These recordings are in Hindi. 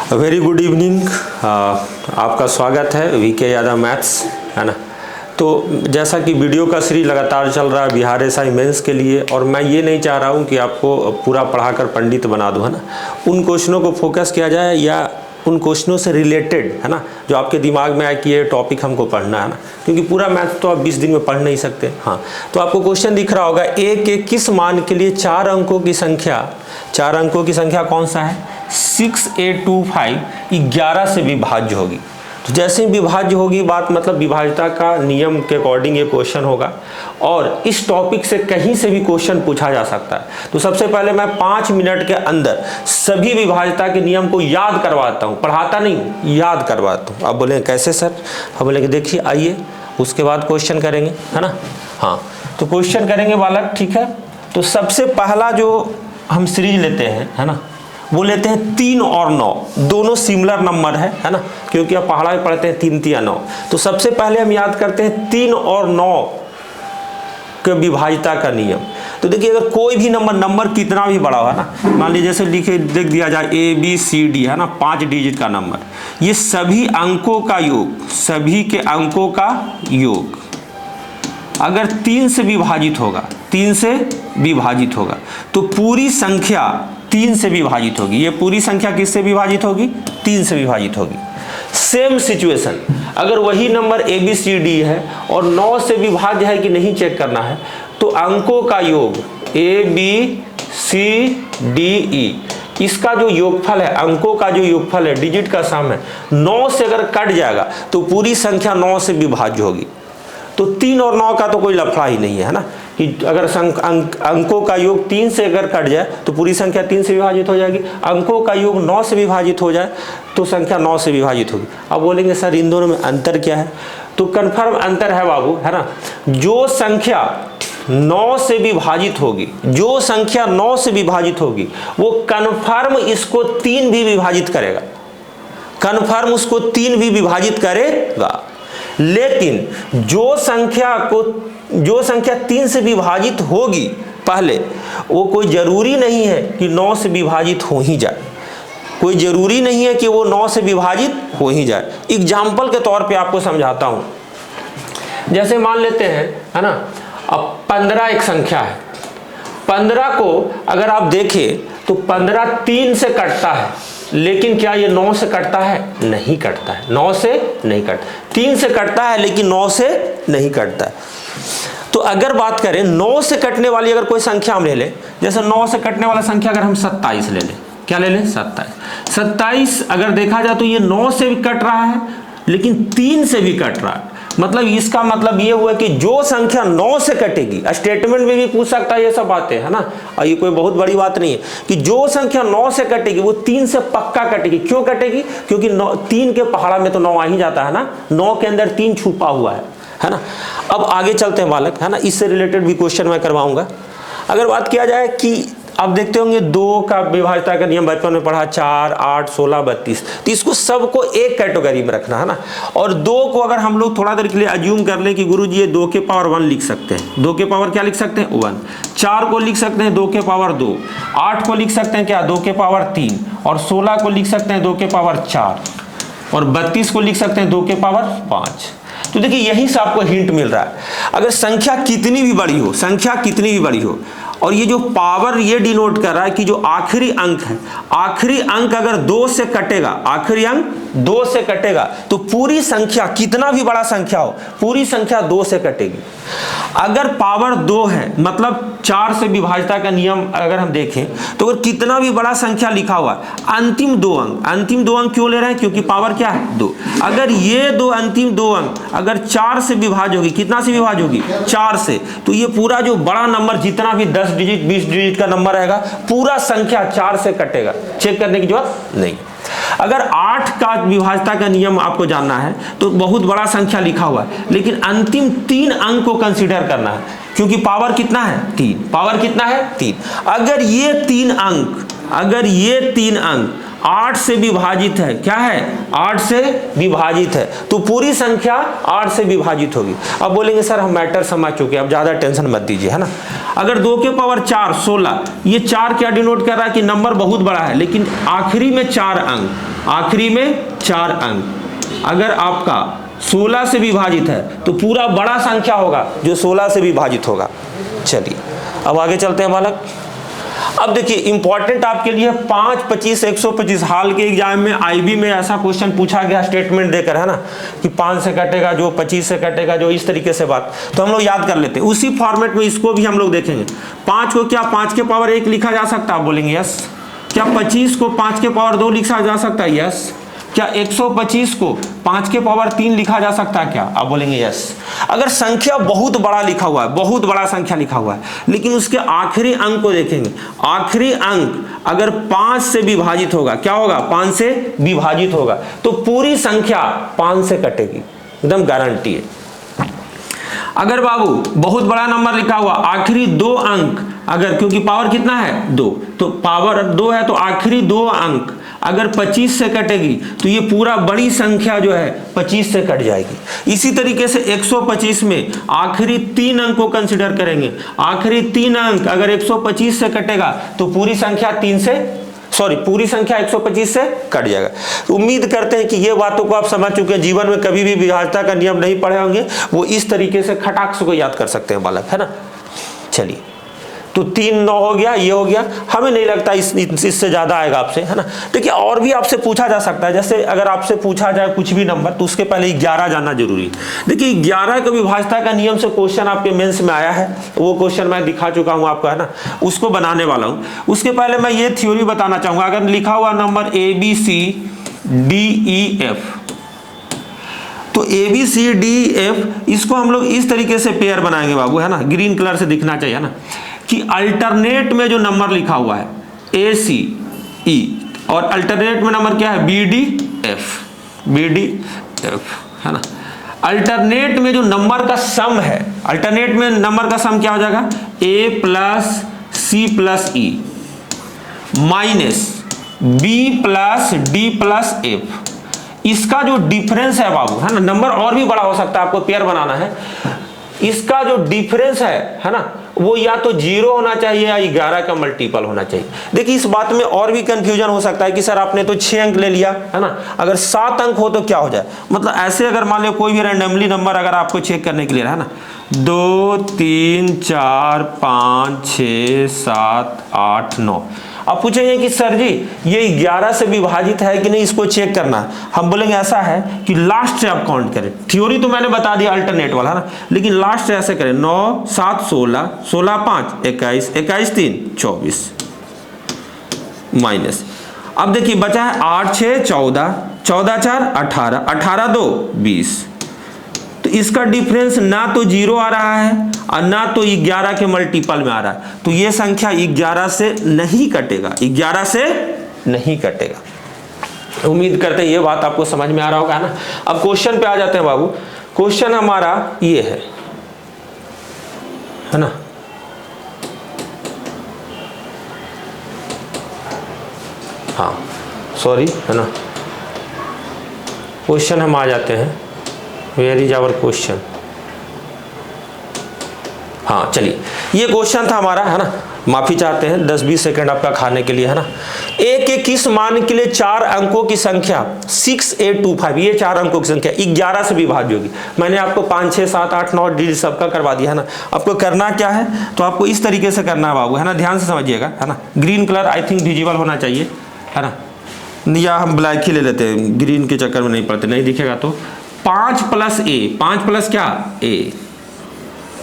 Very good evening. आपका स्वागत है वीके यादव मैथ्स, है ना। तो जैसा कि वीडियो का सीरीज लगातार चल रहा है बिहार एसआई मेंस के लिए, और मैं ये नहीं चाह रहा हूँ कि आपको पूरा पढ़ाकर पंडित बना दूँ, है ना। उन क्वेश्चनों को फोकस किया जाए या उन क्वेश्चनों से रिलेटेड, है ना, जो आपके दिमाग में आए कि ये टॉपिक हमको पढ़ना है ना, क्योंकि पूरा मैथ तो आप 20 दिन में पढ़ नहीं सकते। हाँ, तो आपको क्वेश्चन दिख रहा होगा, ए के किस मान के लिए 4 अंकों की संख्या कौन सा है 6825 11 से विभाज्य होगी। तो जैसे ही विभाज्य होगी बात, मतलब विभाज्यता का नियम के अकॉर्डिंग ये क्वेश्चन होगा, और इस टॉपिक से कहीं से भी क्वेश्चन पूछा जा सकता है। तो सबसे पहले मैं 5 मिनट के अंदर सभी विभाज्यता के नियम को याद करवाता हूँ, पढ़ाता नहीं हूँ, याद करवाता हूँ। आप बोले कैसे सर? हम बोलेंगे देखिए आइए, उसके बाद क्वेश्चन करेंगे, है ना। हाँ, तो क्वेश्चन करेंगे बालक, ठीक है। तो सबसे पहला जो हम सीरीज लेते हैं, है ना, वो लेते हैं 3 और 9, दोनों सिमिलर नंबर है ना, क्योंकि आप पहाड़ा में पढ़ते हैं 3 3 9। तो सबसे पहले हम याद करते हैं 3 और 9 के विभाज्यता का नियम। तो देखिए, अगर कोई भी नंबर कितना भी बड़ा हो, है ना, मान लीजिए जैसे लिखे देख दिया जाए ABCD, है ना, 5 डिजिट का नंबर, ये सभी अंकों का योग, सभी के अंकों का योग अगर 3 से विभाजित होगा, 3 से विभाजित होगा, तो पूरी संख्या 3 से विभाजित होगी। ये पूरी संख्या किससे विभाजित होगी? 3 से विभाजित होगी। सेम सिचुएशन, अगर वही नंबर ABCD है और 9 से विभाज्य है कि नहीं चेक करना है, तो अंकों का योग ABCDE, इसका जो योगफल है, अंकों का जो योगफल है, डिजिट का सम है, 9 से अगर कट जाएगा तो पूरी संख्या 9 से विभाज्य होगी। तो 3 और 9 का तो कोई लफड़ा ही नहीं है ना, कि अगर अंकों का योग 3 से अगर कट जाए तो पूरी संख्या 3 से विभाजित हो जाएगी। अंकों का योग 9 से विभाजित हो जाए तो संख्या 9 से विभाजित होगी। अब बोलेंगे सर इन दोनों में अंतर क्या है? तो कन्फर्म अंतर है बाबू, है ना। जो संख्या 9 से विभाजित होगी, जो संख्या 9 से विभाजित होगी, वो कन्फर्म इसको 3 भी विभाजित करेगा, कन्फर्म उसको 3 भी विभाजित करेगा। लेकिन जो संख्या 3 से विभाजित होगी पहले, वो कोई जरूरी नहीं है कि 9 से विभाजित हो ही जाए, कोई जरूरी नहीं है कि वो 9 से विभाजित हो ही जाए। एग्जाम्पल के तौर पे आपको समझाता हूं। जैसे मान लेते हैं, है ना, अब 15 एक संख्या है। 15 को अगर आप देखें तो 15 3 से कटता है, लेकिन क्या ये 9 से कटता है? नहीं कटता है, 9 से नहीं कटता। 3 से कटता है लेकिन 9 से नहीं कटता है। तो अगर बात करें 9 से कटने वाली अगर कोई संख्या हम ले लें, जैसे 9 से कटने वाला संख्या अगर हम 27 ले लें, क्या ले लें? 27 अगर देखा जाए तो ये 9 से भी कट रहा है लेकिन 3 से भी कट रहा है। मतलब इसका मतलब ये हुआ कि जो संख्या 9 से कटेगी, स्टेटमेंट में भी पूछ सकता है ये सब बातें, है ना, और ये कोई बहुत बड़ी बात नहीं है कि जो संख्या 9 से कटेगी वो 3 से पक्का कटेगी। क्यों कटेगी? क्योंकि 3 के पहाड़ा में तो 9 आ ही जाता है ना, 9 के अंदर 3 छुपा हुआ है ना। अब आगे चलते हैं बालक, है ना, इससे रिलेटेड भी क्वेश्चन मैं करवाऊंगा। अगर बात किया जाए कि आप देखते होंगे 2 का विभाज्यता का नियम बचपन में पढ़ा, 4 8 16 32, तो इसको सबको एक कैटेगरी में रखना, है ना। और 2 को अगर हम लोग थोड़ा देर के लिए अज्यूम कर लें कि गुरुजी ये 2 के पावर 1 लिख सकते हैं, 2 के पावर क्या लिख सकते हैं? 1। 4 को लिख सकते हैं 2 के पावर 2, 8 को लिख सकते हैं क्या? 2 के पावर 3, और 16 को लिख सकते हैं 2 के पावर 4, और 32 को लिख सकते हैं 2 के पावर 5। तो देखिए यहीं से आपको हिंट मिल रहा है, अगर संख्या कितनी भी बड़ी हो, और ये जो पावर ये डिनोट कर रहा है कि जो आखिरी अंक है, आखिरी अंक अगर 2 से कटेगा, आखिरी अंक 2 से कटेगा, तो पूरी संख्या कितना भी बड़ा संख्या हो, पूरी संख्या 2 से कटेगी। अगर पावर 2 है, मतलब 4 से विभाज्यता का नियम अगर हम देखें, तो अगर कितना भी बड़ा संख्या लिखा हुआ है, अंतिम 2 अंक क्यों ले रहे हैं? क्योंकि पावर क्या है? 2। अगर ये अंतिम 2 अंक अगर 4 से विभाज्य होगी, कितना से विभाज्य होगी? 4 से, तो ये पूरा जो बड़ा नंबर जितना भी 10 डिजिट 20 डिजिट का नंबर रहेगा, पूरा संख्या 4 से कटेगा, चेक करने की जरूरत नहीं। अगर 8 का विभाज्यता का नियम आपको जानना है तो बहुत बड़ा संख्या लिखा हुआ है, लेकिन अंतिम 3 अंक को कंसीडर करना है, क्योंकि पावर कितना है? 3। पावर कितना है? 3। अगर ये 3 अंक 8 से विभाजित है, क्या है 8 से विभाजित है, तो पूरी संख्या 8 से विभाजित होगी। अब बोलेंगे सर हम मैटर समझ चुके, अब ज्यादा टेंशन मत दीजिए, है ना। अगर 2 के पावर 4 16, ये 4 क्या डिनोट कर रहा है कि नंबर बहुत बड़ा है, लेकिन आखिरी में 4 अंक, आखिरी में 4 अंक अगर आपका 16 से विभाजित है तो पूरा बड़ा संख्या होगा जो 16 से विभाजित होगा। चलिए अब आगे चलते हैं बालक। अब देखिए इंपॉर्टेंट आपके लिए 5, 25, 125 हाल के एग्जाम में आईबी में ऐसा क्वेश्चन पूछा गया स्टेटमेंट देकर, है ना, कि 5 से कटेगा जो, 25 से कटेगा जो, इस तरीके से बात, तो हम लोग याद कर लेते हैं। उसी फॉर्मेट में इसको भी हम लोग देखेंगे। 5 को क्या 5 के पावर 1 लिखा जा सकता है, आप बोलेंगे यस। क्या 25 को 5 के पावर 2 लिखा जा सकता है, यस। क्या 125 को 5 के पावर 3 लिखा जा सकता है, क्या, आप बोलेंगे यस। अगर संख्या बहुत बड़ा लिखा हुआ है, बहुत बड़ा संख्या लिखा हुआ है, लेकिन उसके आखिरी अंक को देखेंगे, आखिरी अंक अगर 5 से विभाजित होगा, क्या होगा 5 से विभाजित होगा, तो पूरी संख्या 5 से कटेगी, एकदम गारंटी है। अगर बाबू बहुत बड़ा नंबर लिखा हुआ, आखिरी 2 अंक अगर, क्योंकि पावर कितना है 2, तो पावर 2 है, तो आखिरी 2 अंक अगर 25 से कटेगी तो ये पूरा बड़ी संख्या जो है 25 से कट जाएगी। इसी तरीके से 125 में आखिरी 3 अंक को कंसिडर करेंगे, आखिरी 3 अंक अगर 125 से कटेगा तो पूरी संख्या 125 से कट जाएगा। तो उम्मीद करते हैं कि ये बातों को आप समझ चुके हैं। जीवन में कभी भी विभाज्यता का नियम नहीं पढ़े होंगे, वो इस तरीके से खटाक से को याद कर सकते हैं बालक, है ना। चलिए तो 3 9 हो गया, ये हो गया। हमें नहीं लगता इससे ज्यादा आएगा आपसे, है ना। देखिए और भी आपसे पूछा जा सकता है, जैसे अगर आपसे पूछा जाए कुछ भी नंबर तो उसके पहले 11 जानना जरूरी है। देखिए 11 का विभाज्यता का नियम से क्वेश्चन आपके मेंस में आया है, वो क्वेश्चन मैं दिखा चुका हूं आपको, है ना, उसको बनाने वाला हूं। उसके पहले मैं ये थ्योरी बताना चाहूंगा। अगर लिखा हुआ नंबर ABCDEF, तो ABCDEF इसको हम लोग इस तरीके से पेयर बनाएंगे बाबू, है ना, ग्रीन कलर से दिखना चाहिए, है ना, कि अल्टरनेट में जो नंबर लिखा हुआ है ACE और अल्टरनेट में नंबर क्या है BDF, है ना। अल्टरनेट में जो नंबर का सम है, अल्टरनेट में नंबर का सम क्या हो जाएगा A plus C plus E minus B plus D plus F। इसका जो डिफरेंस है बाबू, है ना, नंबर और भी बड़ा हो सकता है, आपको पेयर बनाना है। इसका जो डिफरेंस है ना, वो या तो 0 होना चाहिए या 11 का मल्टीपल होना चाहिए। देखिए इस बात में और भी कंफ्यूजन हो सकता है कि सर आपने तो 6 अंक ले लिया, है ना, अगर 7 अंक हो तो क्या हो जाए। मतलब ऐसे अगर मान लो कोई भी रैंडमली नंबर अगर आपको चेक करने के लिए, है ना, 2 3 4 5 6 7 8 9, अब पूछेंगे कि सर जी ये 11 से विभाजित है कि नहीं, इसको चेक करना। हम बोलेंगे ऐसा है कि लास्ट से आप काउंट करें। थ्योरी तो मैंने बता दिया अल्टरनेट वाला, है ना, लेकिन लास्ट से ऐसे करें 9 7 16 16 5 21 21 3 24 माइनस। अब देखिए बचा है 8 6 14 14 4 18 18 2 20। तो इसका डिफरेंस ना तो 0 आ रहा है और ना तो 11 के मल्टीपल में आ रहा है, तो ये संख्या 11 से नहीं कटेगा, 11 से नहीं कटेगा। उम्मीद करते हैं ये बात आपको समझ में आ रहा होगा ना। अब क्वेश्चन पे आ जाते हैं बाबू। क्वेश्चन हमारा ये है ना, हाँ सॉरी, है ना, क्वेश्चन हम आ जाते हैं। Where is our question. हाँ चलिए ये क्वेश्चन था हमारा, है ना, माफी चाहते हैं 10-20 सेकंड आपका खाने के लिए, है ना। ए के किस मान के लिए 4 अंकों की संख्या 6825, ये 4 अंकों की संख्या 11 से विभाज्य होगी। मैंने आपको 5 6 7 8 9 डिजिट सबका करवा दिया, है ना। आपको करना क्या है, तो आपको इस तरीके से करना है बाबू, है ना, ध्यान से समझिएगा, है ना। Green colour I think visible होना चाहिए, है ना, या हम ब्लैक ही ले लेते हैं, ग्रीन के चक्कर में नहीं पड़ते, नहीं दिखेगा तो 5 प्लस A, 5 प्लस क्या A,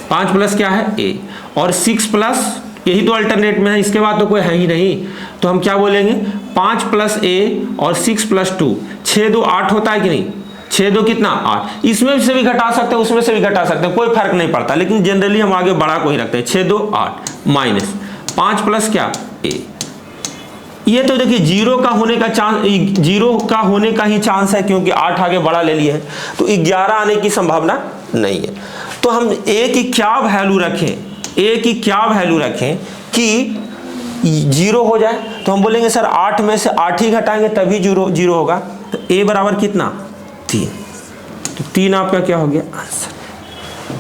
5 प्लस क्या है A, और 6 प्लस, यही तो अल्टरनेट में है, इसके बाद तो कोई है ही नहीं, तो हम क्या बोलेंगे 5 प्लस A और 6 प्लस 2, 6 2 8 होता है कि नहीं, 6 2 कितना 8। इसमें से भी घटा सकते हैं, उसमें से भी घटा सकते हैं, कोई फर्क नहीं पड़ता, लेकिन जनरली हम आगे बड़ा को ही रखते हैं। 6 2 8 माइनस 5 प्लस क्या A। ये तो देखिए 0 का होने का चांस, 0 का होने का ही चांस है, क्योंकि 8 आगे बड़ा ले लिए है, तो 11 आने की संभावना नहीं है। तो हम A की क्या वैल्यू रखें, A की क्या वैल्यू रखें कि जीरो हो जाए तो हम बोलेंगे सर 8 में से 8 ही घटाएंगे तभी जीरो होगा। तो a बराबर कितना 3, तो 3 आपका क्या हो गया आंसर,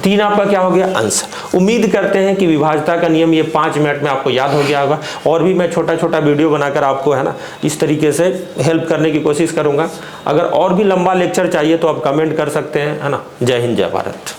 3 आपका क्या हो गया आंसर। उम्मीद करते हैं कि विभाज्यता का नियम ये 5 मिनट में आपको याद हो गया होगा। और भी मैं छोटा छोटा वीडियो बनाकर आपको है ना इस तरीके से हेल्प करने की कोशिश करूंगा। अगर और भी लंबा लेक्चर चाहिए तो आप कमेंट कर सकते हैं, है ना। जय हिंद जय भारत।